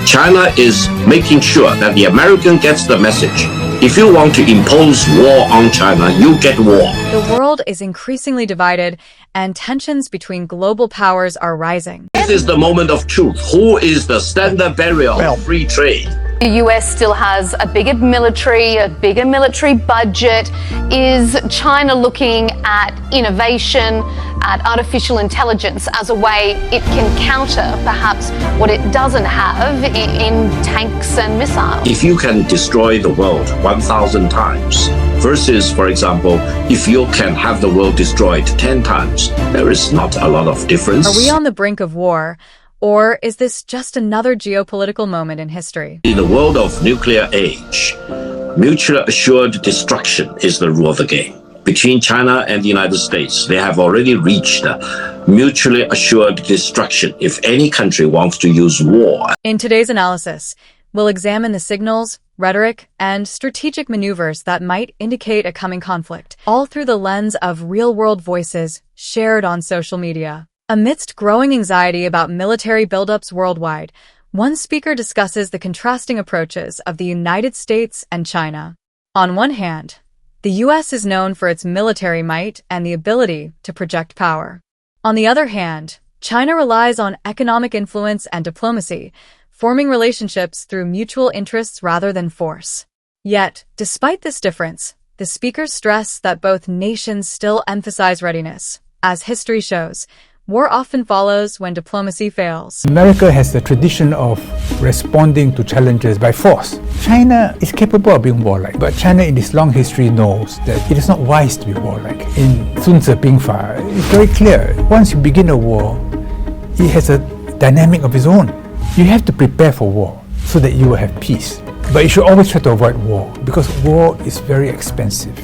China is making sure that the American gets the message. If you want to impose war on China, you get war. The world is increasingly divided, and tensions between global powers are rising. This is the moment of truth. Who is the standard bearer of free trade? The US still has a bigger military budget. Is China looking at innovation, at artificial intelligence as a way it can counter perhaps what it doesn't have in tanks and missiles? If you can destroy the world 1,000 times versus, for example, if you can have the world destroyed 10 times, there is not a lot of difference. Are we on the brink of war? Or is this just another geopolitical moment in history? In the world of nuclear age, mutually assured destruction is the rule of the game. Between China and the United States, they have already reached mutually assured destruction if any country wants to use war. In today's analysis, we'll examine the signals, rhetoric, and strategic maneuvers that might indicate a coming conflict, all through the lens of real-world voices shared on social media. Amidst growing anxiety about military buildups worldwide, one speaker discusses the contrasting approaches of the United States and China. On one hand, the U.S. is known for its military might and the ability to project power. On the other hand, China relies on economic influence and diplomacy, forming relationships through mutual interests rather than force. Yet, despite this difference, the speakers stress that both nations still emphasize readiness. As history shows, war often follows when diplomacy fails. America has the tradition of responding to challenges by force. China is capable of being warlike, but China in its long history knows that it is not wise to be warlike. In Sun Tzu Bing Fa, it's very clear. Once you begin a war, it has a dynamic of its own. You have to prepare for war so that you will have peace. But you should always try to avoid war, because war is very expensive.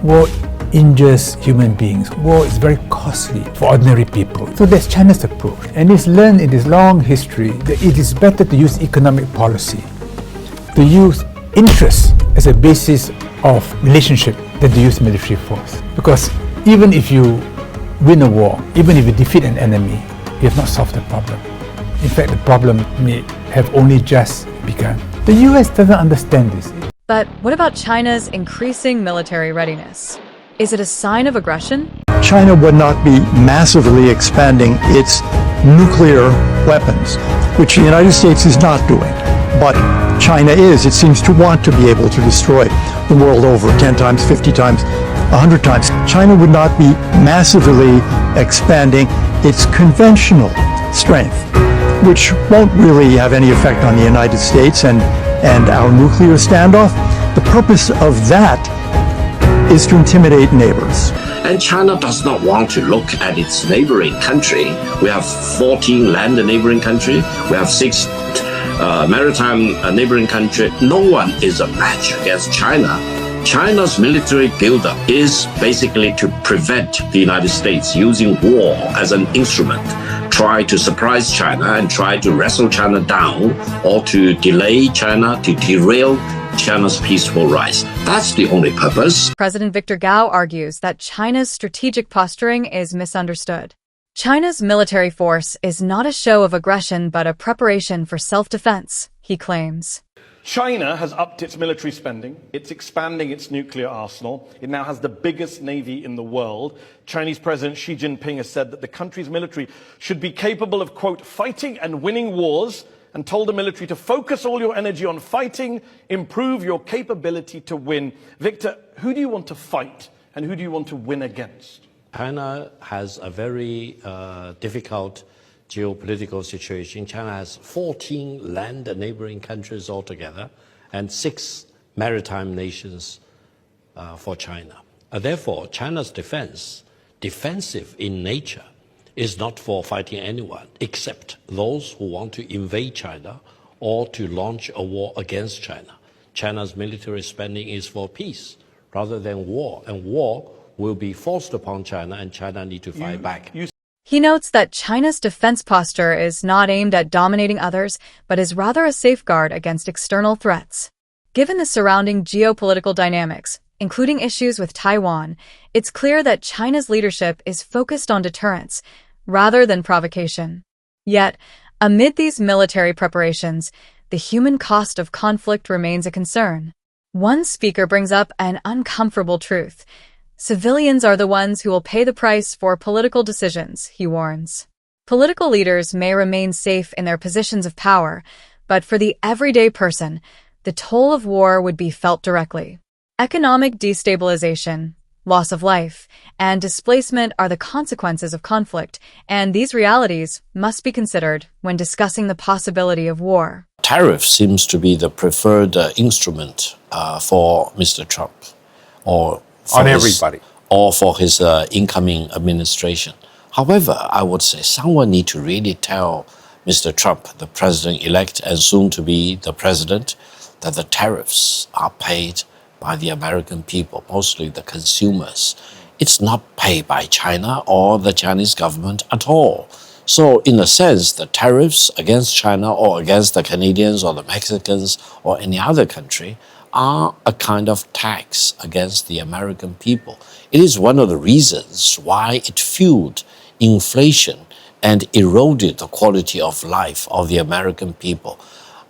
War injures human beings. War is very costly for ordinary people. So that's China's approach. And it's learned in its long history that it is better to use economic policy, to use interests as a basis of relationship than to use military force. Because even if you win a war, even if you defeat an enemy, you have not solved the problem. In fact, the problem may have only just begun. The US doesn't understand this. But what about China's increasing military readiness? Is it a sign of aggression? China would not be massively expanding its nuclear weapons, which the United States is not doing. But China is. It seems to want to be able to destroy the world over 10 times, 50 times, 100 times. China would not be massively expanding its conventional strength, which won't really have any effect on the United States and our nuclear standoff. The purpose of that is to intimidate neighbors. And China does not want to look at its neighboring country. We have 14 land neighboring countries. We have 6 maritime neighboring countries. No one is a match against China. China's military buildup is basically to prevent the United States using war as an instrument, try to surprise China and try to wrestle China down, or to delay China, to derail China's peaceful rise. That's the only purpose. President Victor Gao argues that China's strategic posturing is misunderstood. China's military force is not a show of aggression but a preparation for self-defense, he claims. China has upped its military spending. It's expanding its nuclear arsenal. It now has the biggest navy in the world. Chinese President Xi Jinping has said that the country's military should be capable of, quote, fighting and winning wars, and told the military to focus all your energy on fighting, improve your capability to win. Victor, who do you want to fight and who do you want to win against? China has a very difficult geopolitical situation. China has 14 land and neighboring countries altogether and 6 maritime nations for China. Therefore, China's defensive in nature, is not for fighting anyone except those who want to invade China or to launch a war against China. China's military spending is for peace rather than war, and war will be forced upon China and China need to fight back. He notes that China's defense posture is not aimed at dominating others, but is rather a safeguard against external threats. Given the surrounding geopolitical dynamics, including issues with Taiwan, it's clear that China's leadership is focused on deterrence rather than provocation. Yet, Amid these military preparations, the human cost of conflict remains a concern. One speaker brings up an uncomfortable truth. Civilians are the ones who will pay the price for political decisions, he warns. Political leaders may remain safe in their positions of power, but for the everyday person, the toll of war would be felt directly. Economic destabilization, loss of life, and displacement are the consequences of conflict, and these realities must be considered when discussing the possibility of war. Tariff seems to be the preferred instrument for Mr. Trump, or for his incoming administration. However, I would say someone need to really tell Mr. Trump, the president-elect and soon to be the president, that the tariffs are paid by the American people, mostly the consumers. It's not paid by China or the Chinese government at all. So in a sense, the tariffs against China or against the Canadians or the Mexicans or any other country are a kind of tax against the American people. It is one of the reasons why it fueled inflation and eroded the quality of life of the American people.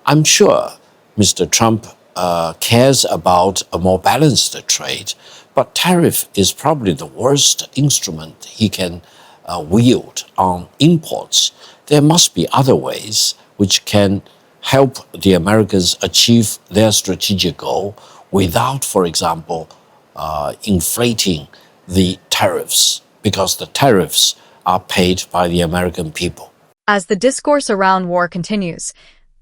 I'm sure Mr. Trump cares about a more balanced trade, but tariff is probably the worst instrument he can wield on imports. There must be other ways which can help the Americans achieve their strategic goal without, for example, inflating the tariffs, because the tariffs are paid by the American people. As the discourse around war continues,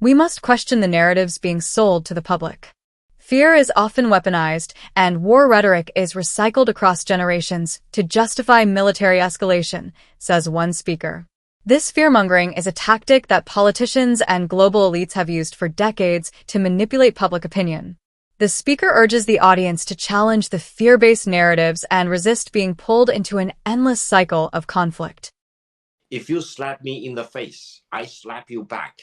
we must question the narratives being sold to the public. Fear is often weaponized, and war rhetoric is recycled across generations to justify military escalation, says one speaker. This fearmongering is a tactic that politicians and global elites have used for decades to manipulate public opinion. The speaker urges the audience to challenge the fear-based narratives and resist being pulled into an endless cycle of conflict. If you slap me in the face, I slap you back.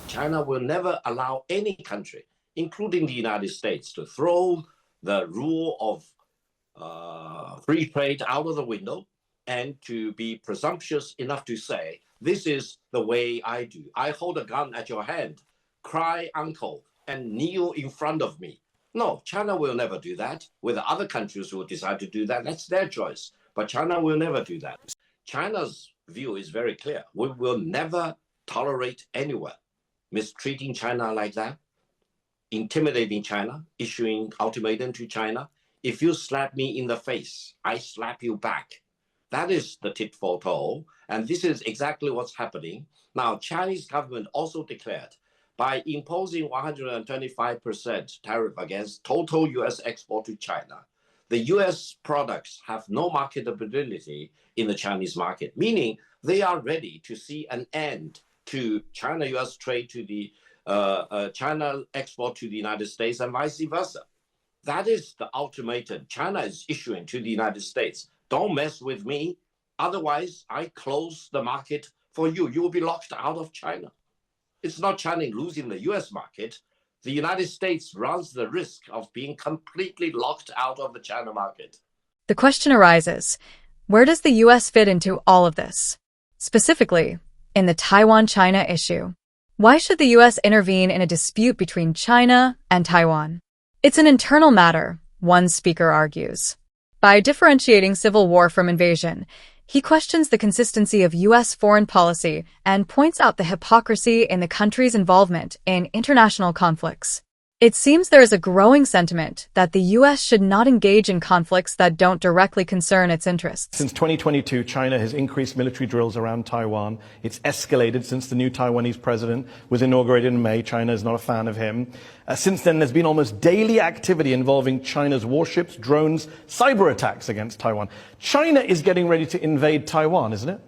China will never allow any country, including the United States, to throw the rule of free trade out of the window and to be presumptuous enough to say, this is the way I do. I hold a gun at your hand, cry uncle, and kneel in front of me. No, China will never do that. Whether other countries will decide to do that, that's their choice. But China will never do that. China's view is very clear. We will never tolerate anyone mistreating China like that, intimidating China, issuing ultimatum to China. If you slap me in the face, I slap you back. That is the tit for tat, and this is exactly what's happening. Now, Chinese government also declared by imposing 125% tariff against total U.S. export to China, the U.S. products have no marketability in the Chinese market, meaning they are ready to see an end to China-U.S. trade, to the China export to the United States and vice versa. That is the ultimatum China is issuing to the United States. Don't mess with me, otherwise I close the market for you. You will be locked out of China. It's not China losing the U.S. market. The United States runs the risk of being completely locked out of the China market. The question arises, where does the U.S. fit into all of this? Specifically, in the Taiwan-China issue. Why should the U.S. intervene in a dispute between China and Taiwan? It's an internal matter, one speaker argues. By differentiating civil war from invasion, he questions the consistency of U.S. foreign policy and points out the hypocrisy in the country's involvement in international conflicts. It seems there is a growing sentiment that the U.S. should not engage in conflicts that don't directly concern its interests. Since 2022, China has increased military drills around Taiwan. It's escalated since the new Taiwanese president was inaugurated in May. China is not a fan of him. Since then, there's been almost daily activity involving China's warships, drones, cyber attacks against Taiwan. China is getting ready to invade Taiwan, isn't it?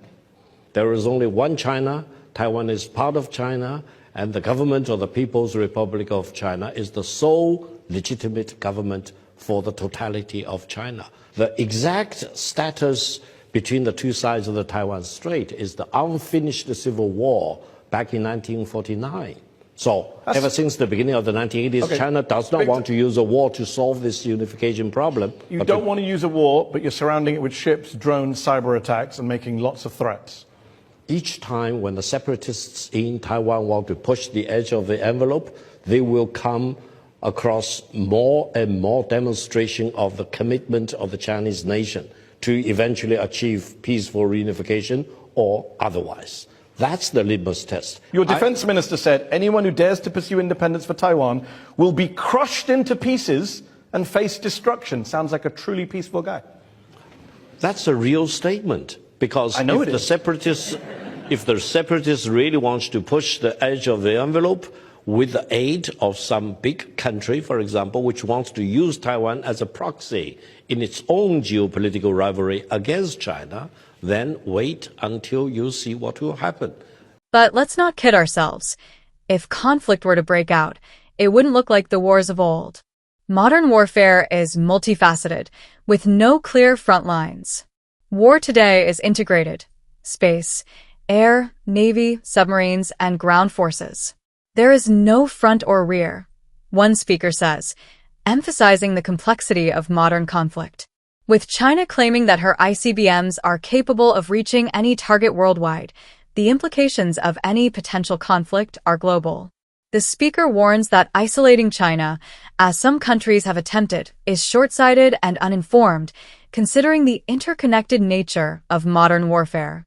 There is only one China. Taiwan is part of China, and the government of the People's Republic of China is the sole legitimate government for the totality of China. The exact status between the two sides of the Taiwan Strait is the unfinished civil war back in 1949. So ever since the beginning of the 1980s, China does not want to use a war to solve this unification problem. You don't want to use a war, but you're surrounding it with ships, drones, cyber attacks, and making lots of threats. Each time when the separatists in Taiwan want to push the edge of the envelope, they will come across more and more demonstration of the commitment of the Chinese nation to eventually achieve peaceful reunification or otherwise. That's the litmus test. Your defense minister said anyone who dares to pursue independence for Taiwan will be crushed into pieces and face destruction. Sounds like a truly peaceful guy. That's a real statement, because if the separatists really want to push the edge of the envelope with the aid of some big country, for example, which wants to use Taiwan as a proxy in its own geopolitical rivalry against China, then wait until you see what will happen. But let's not kid ourselves. If conflict were to break out, it wouldn't look like the wars of old. Modern warfare is multifaceted, with no clear front lines. War today is integrated: space, air, navy, submarines, and ground forces. There is no front or rear, one speaker says, emphasizing the complexity of modern conflict. With China claiming that her ICBMs are capable of reaching any target worldwide, the implications of any potential conflict are global. The speaker warns that isolating China, as some countries have attempted, is short-sighted and uninformed, considering the interconnected nature of modern warfare.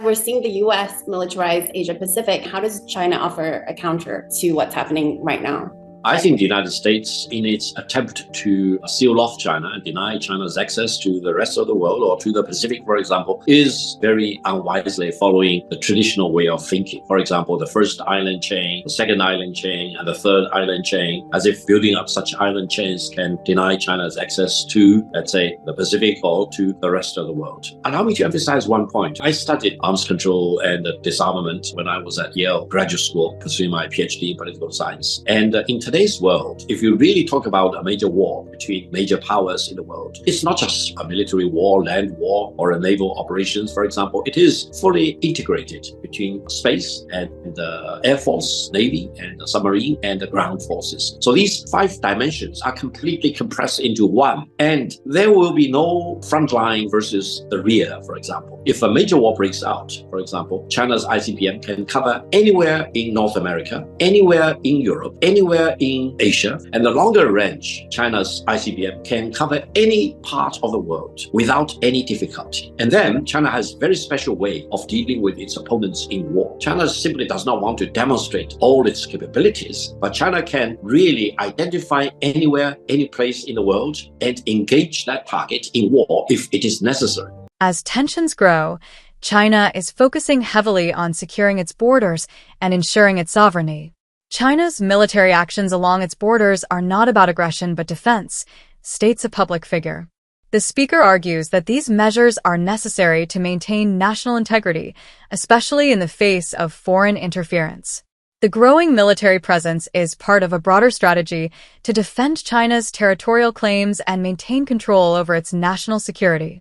We're seeing the U.S. militarize Asia-Pacific. How does China offer a counter to what's happening right now? I think the United States, in its attempt to seal off China and deny China's access to the rest of the world or to the Pacific, for example, is very unwisely following the traditional way of thinking. For example, the first island chain, the second island chain, and the third island chain, as if building up such island chains can deny China's access to, let's say, the Pacific or to the rest of the world. Allow me to emphasize one point. I studied arms control and disarmament when I was at Yale Graduate School, pursuing my PhD in political science. And in today's world, if you really talk about a major war between major powers in the world, it's not just a military war, land war, or a naval operations, for example. It is fully integrated between space and the Air Force, Navy, and the submarine, and the ground forces. So these 5 dimensions are completely compressed into one, and there will be no front line versus the rear, for example. If a major war breaks out, for example, China's ICBM can cover anywhere in North America, anywhere in Europe, anywhere in Asia, and the longer range, China's ICBM can cover any part of the world without any difficulty. And then China has a very special way of dealing with its opponents in war. China simply does not want to demonstrate all its capabilities, but China can really identify anywhere, any place in the world and engage that target in war if it is necessary. As tensions grow, China is focusing heavily on securing its borders and ensuring its sovereignty. China's military actions along its borders are not about aggression but defense, states a public figure. The speaker argues that these measures are necessary to maintain national integrity, especially in the face of foreign interference. The growing military presence is part of a broader strategy to defend China's territorial claims and maintain control over its national security.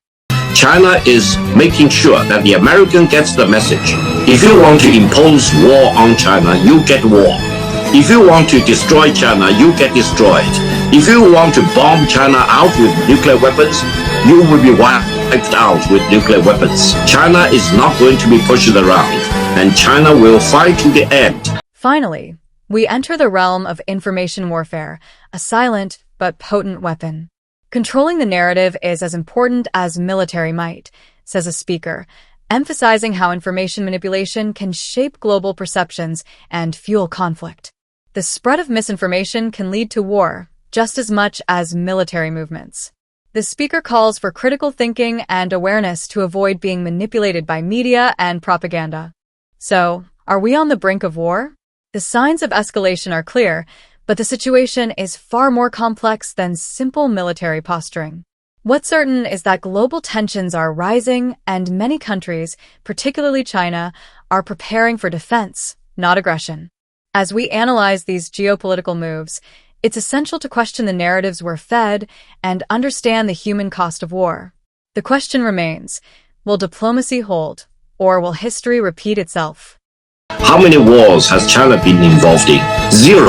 China is making sure that the American gets the message. If you want to impose war on China, you get war. If you want to destroy China, you get destroyed. If you want to bomb China out with nuclear weapons, you will be wiped out with nuclear weapons. China is not going to be pushed around, and China will fight to the end. Finally, we enter the realm of information warfare, a silent but potent weapon. Controlling the narrative is as important as military might, says a speaker, emphasizing how information manipulation can shape global perceptions and fuel conflict. The spread of misinformation can lead to war, just as much as military movements. The speaker calls for critical thinking and awareness to avoid being manipulated by media and propaganda. So, are we on the brink of war? The signs of escalation are clear, but the situation is far more complex than simple military posturing. What's certain is that global tensions are rising, and many countries, particularly China, are preparing for defense, not aggression. As we analyze these geopolitical moves, it's essential to question the narratives we're fed and understand the human cost of war. The question remains, will diplomacy hold, or will history repeat itself? How many wars has China been involved in? 0.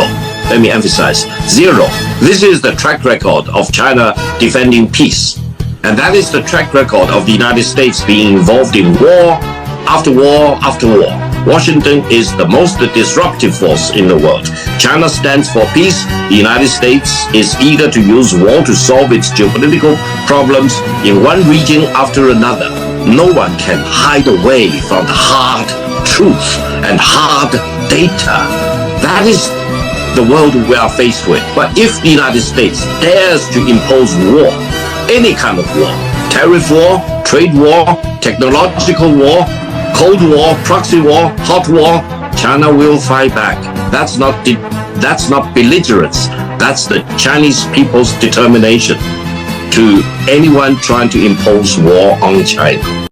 Let me emphasize, 0. This is the track record of China defending peace. And that is the track record of the United States being involved in war after war after war. Washington is the most disruptive force in the world. China stands for peace. The United States is eager to use war to solve its geopolitical problems in one region after another. No one can hide away from the hard truth and hard data. That is the world we are faced with. But if the United States dares to impose war, any kind of war, tariff war, trade war, technological war, Cold War, proxy war, hot war, China will fight back. That's not belligerence. That's the Chinese people's determination to anyone trying to impose war on China.